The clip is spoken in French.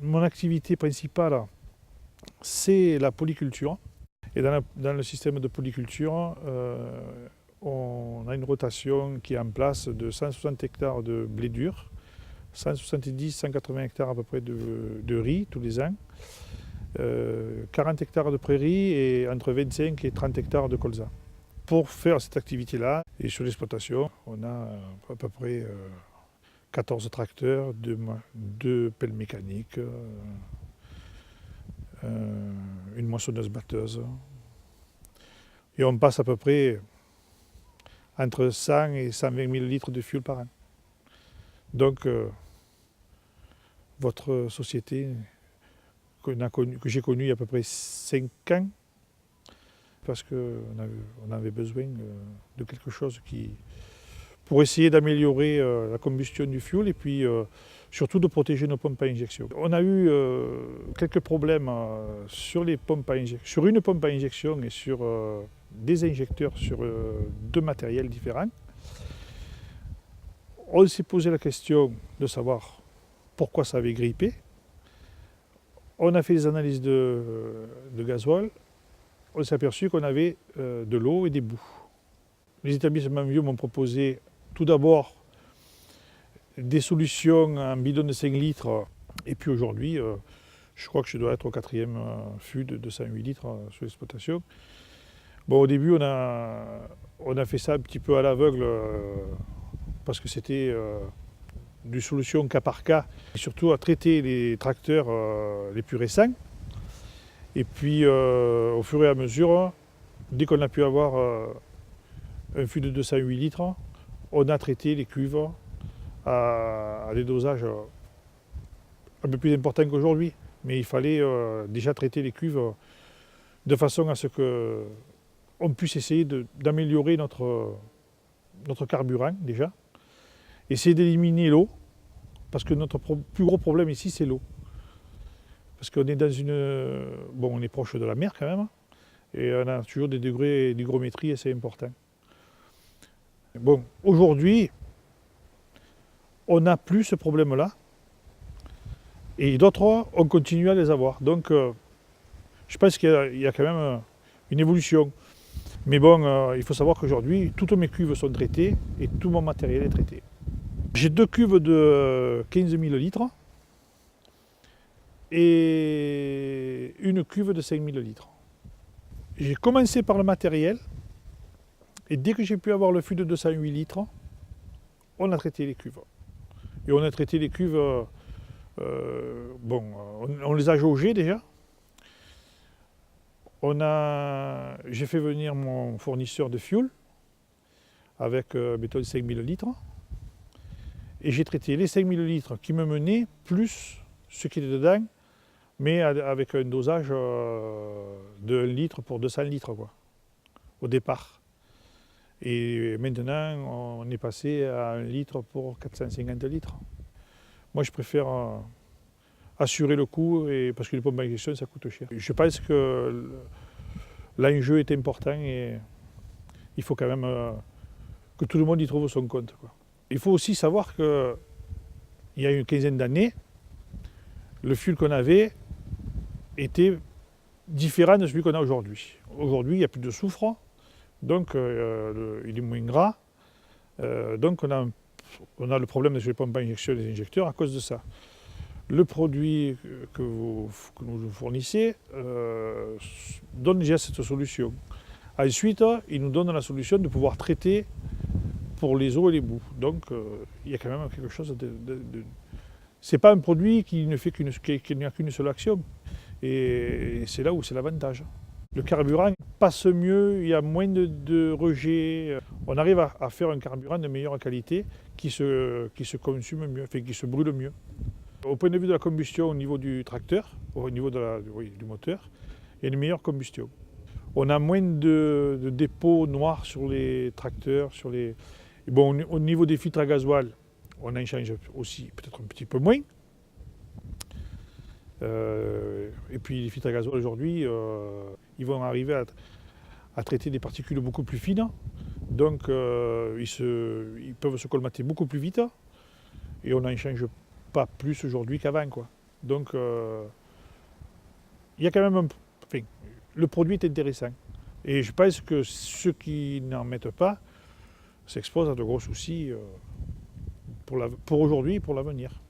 Mon activité principale, c'est la polyculture. Et dans le système de polyculture, on a une rotation qui est en place de 160 hectares de blé dur, 170-180 hectares à peu près de riz tous les ans, 40 hectares de prairies et entre 25 et 30 hectares de colza. Pour faire cette activité-là, et sur l'exploitation, on a à peu près 14 tracteurs, 2 pelles mécaniques, une moissonneuse-batteuse. Et on passe à peu près entre 100 et 120 000 litres de fuel par an. Donc, votre société, que j'ai connue il y a à peu près 5 ans, parce qu'on avait besoin de quelque chose pour essayer d'améliorer la combustion du fuel et puis surtout de protéger nos pompes à injection. On a eu quelques problèmes sur une pompe à injection et sur des injecteurs sur 2 matériels différents. On s'est posé la question de savoir pourquoi ça avait grippé. On a fait des analyses de gasoil. On s'est aperçu qu'on avait de l'eau et des boues. Les établissements bio m'ont proposé tout d'abord des solutions en bidon de 5 litres. Et puis aujourd'hui, je crois que je dois être au 4e fût de 208 litres sur l'exploitation. Bon, au début, on a fait ça un petit peu à l'aveugle parce que c'était des solutions cas par cas, et surtout à traiter les tracteurs les plus récents. Et puis, au fur et à mesure, dès qu'on a pu avoir un fût de 208 litres, on a traité les cuves à des dosages un peu plus importants qu'aujourd'hui. Mais il fallait déjà traiter les cuves de façon à ce qu'on puisse essayer d'améliorer notre carburant déjà. Essayer d'éliminer l'eau, parce que notre plus gros problème ici, c'est l'eau. Parce qu'on est on est proche de la mer quand même, et on a toujours des degrés d'hygrométrie assez importants. Bon, aujourd'hui, on n'a plus ce problème-là, et d'autres, on continue à les avoir. Donc, je pense qu'il y a quand même une évolution. Mais bon, il faut savoir qu'aujourd'hui, toutes mes cuves sont traitées, et tout mon matériel est traité. J'ai 2 cuves de 15 000 litres, et une cuve de 5 000 litres. J'ai commencé par le matériel, et dès que j'ai pu avoir le fût de 208 litres, on a traité les cuves. Et on a traité les cuves, on les a jaugées déjà. J'ai fait venir mon fournisseur de fuel, avec mettons 5 000 litres, et j'ai traité les 5 000 litres qui me menaient, plus ce qui était dedans, mais avec un dosage de 1 litre pour 200 litres, quoi, au départ. Et maintenant, on est passé à 1 litre pour 450 litres. Moi, je préfère assurer le coût, parce que les pompes à injection, ça coûte cher. Je pense que l'enjeu est important et il faut quand même que tout le monde y trouve son compte, quoi. Il faut aussi savoir qu'il y a une quinzaine d'années, le fuel qu'on avait était différent de celui qu'on a aujourd'hui. Aujourd'hui, il n'y a plus de soufre, donc il est moins gras. Donc on a le problème sur les pompes à injection et les injecteurs à cause de ça. Le produit que nous fournissez donne déjà cette solution. Ensuite, il nous donne la solution de pouvoir traiter pour les eaux et les boues. Donc il y a quand même quelque chose c'est pas un produit qui n'a qu'une seule action. Et c'est là où c'est l'avantage. Le carburant passe mieux, il y a moins de rejets. On arrive à faire un carburant de meilleure qualité qui se consume mieux, enfin, qui se brûle mieux. Au point de vue de la combustion au niveau du tracteur, au niveau du moteur, il y a une meilleure combustion. On a moins de dépôts noirs sur les tracteurs. Bon, au niveau des filtres à gasoil, on en change aussi peut-être un petit peu moins. Et puis les filtres à gasoil aujourd'hui, ils vont arriver à traiter des particules beaucoup plus fines. Donc ils peuvent se colmater beaucoup plus vite. Et on n'en change pas plus aujourd'hui qu'avant, quoi. Donc, il y a quand même enfin, le produit est intéressant. Et je pense que ceux qui n'en mettent pas s'exposent à de gros soucis pour aujourd'hui et pour l'avenir.